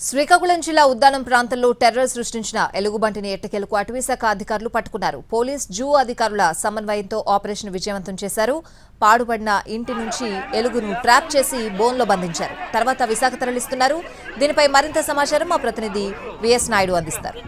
శ్రీకాకుళం జిల్లా ఉద్దానం ప్రాంతంలో టెర్రర్ సృష్టించిన ఎలుగుబంటిని ఎట్టకేలకు అటవీశాఖ అధికారులు పట్టుకున్నారు. పోలీస్ జూ అధికారుల సమన్వయంతో ఆపరేషన్ విజయవంతం చేశారు. పాడుపడిన ఇంటి నుంచి ఎలుగును ట్రాప్ చేసి బోన్లో బంధించారు. తర్వాత విశాఖ తరలిస్తున్నారు. దీనిపై మరింత సమాచారం మా ప్రతినిధి విఎస్ నాయుడు అందిస్తారు.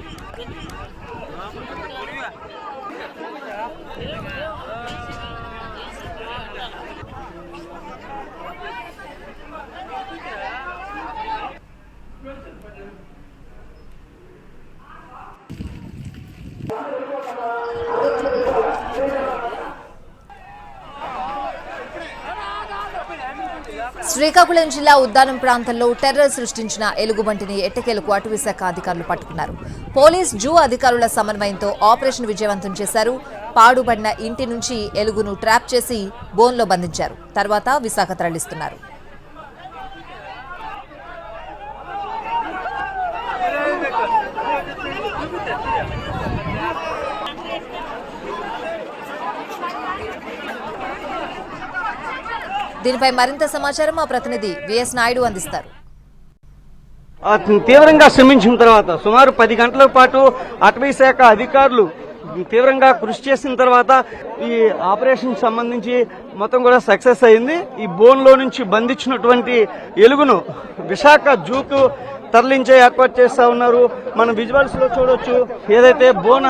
శ్రీకాకుళం జిల్లా ఉద్దానం ప్రాంతంలో టెర్రర్ సృష్టించిన ఎలుగుబంటిని ఎట్టకేలకు అటవీశాఖ అధికారులు పట్టుకున్నారు. పోలీస్ జూ అధికారుల సమన్వయంతో ఆపరేషన్ విజయవంతం చేశారు. పాడుబడిన ఇంటి నుంచి ఎలుగును ట్రాప్ చేసి బోన్లో బంధించారు. తర్వాత విశాఖ తరలిస్తున్నారు. దీనిపై మరింత సమాచారం మా ప్రతినిధి విఎస్ నాయుడు అందిస్తారు. తీవ్రంగా శ్రమించిన తర్వాత సుమారు 10 గంటల పాటు అటవీ శాఖ అధికారులు తీవ్రంగా కృషి చేసిన తర్వాత ఈ ఆపరేషన్ సంబంధించి మొత్తం కూడా సక్సెస్ అయింది. ఈ బోన్లో నుంచి బంధించినటువంటి ఎలుగును విశాఖ జూకు తరలించే ఏర్పాటు చేస్తా ఉన్నారు. మనం విజువల్స్ లో చూడొచ్చు. ఏదైతే బోన్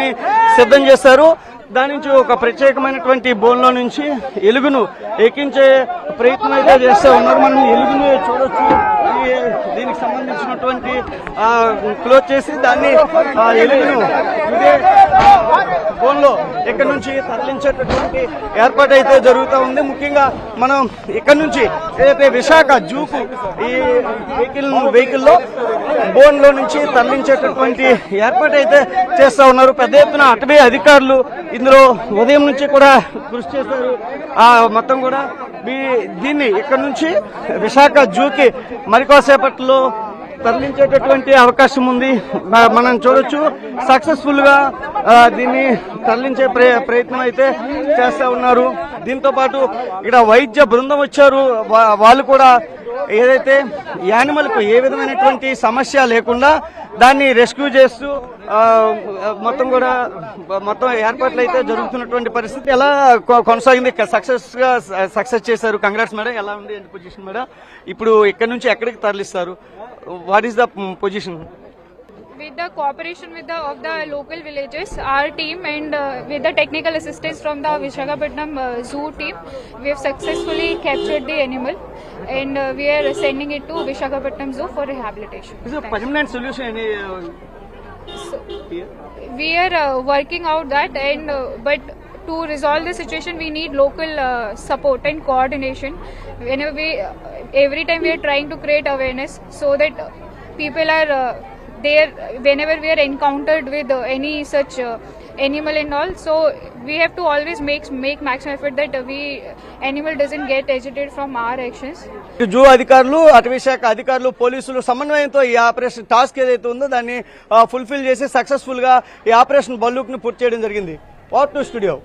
ని సిద్ధం చేశారో దాని నుంచి ఒక ప్రత్యేకమైనటువంటి బోన్లో నుంచి ఎలుగును ఎక్కించే ప్రయత్నం అయితే చేస్తూ ఉన్నారు. మనం ఎలుగును చూడొచ్చు. దీనికి సంబంధించినటువంటి క్లోజ్ చేసి దాన్ని ఎలుగును ఇదే బోన్లో ఇక్కడ నుంచి తరలించేటటువంటి ఏర్పాటు అయితే జరుగుతూ ఉంది. ముఖ్యంగా మనం ఇక్కడ నుంచి ఏదైతే విశాఖ జూకు ఈ వెహికల్లో బోన్లో నుంచి తరలించేటటువంటి ఏర్పాటు అయితే చేస్తూ ఉన్నారు. పెద్ద ఎత్తున అటవీ అధికారులు ఇందులో ఉదయం నుంచి కూడా కృషి చేశారు. మొత్తం కూడా దీన్ని ఇక్కడ నుంచి విశాఖ జూకి మరికోసేపట్లో తరలించేటటువంటి అవకాశం ఉంది. మనం చూడొచ్చు. సక్సెస్ఫుల్ గా దీన్ని తరలించే ప్రయత్నం అయితే చేస్తా ఉన్నారు. దీంతో పాటు ఇక్కడ వైద్య బృందం వచ్చారు. వాళ్ళు కూడా ఏదైతే యానిమల్ కు ఏ విధమైనటువంటి సమస్య లేకుండా దాన్ని రెస్క్యూ చేస్తూ మొత్తం ఏర్పాట్లు అయితే జరుగుతున్నటువంటి పరిస్థితి ఎలా కొనసాగింది. సక్సెస్ చేశారు. Congrats madam. ఎలా ఉంది పొజిషన్ మేడం? ఇప్పుడు ఇక్కడ నుంచి ఎక్కడికి తరలిస్తారు? What is the position? With the cooperation of the local villages, our team and with the technical assistance from the Visakhapatnam zoo team, we have successfully captured the animal and we are sending it to Visakhapatnam zoo for rehabilitation. Is a permanent solution? We are working out that but to resolve the situation we need local support and coordination. Every time we are trying to create awareness so that people are there whenever we are encountered with any such animal and all, so we have to always make maximum effort that animal doesn't get agitated from our actions. Zoo అధికారులు, అటవీ శాఖ అధికారులు, పోలీసులు సమన్వయంతో ఈ operation task ఏదైతే ఉందో దాన్ని ఫుల్ఫిల్ చేసి సక్సెస్ఫుల్ గా ఈ ఆపరేషన్ బల్లూక్ ని పూర్తి చేయడం జరిగింది. What to studio.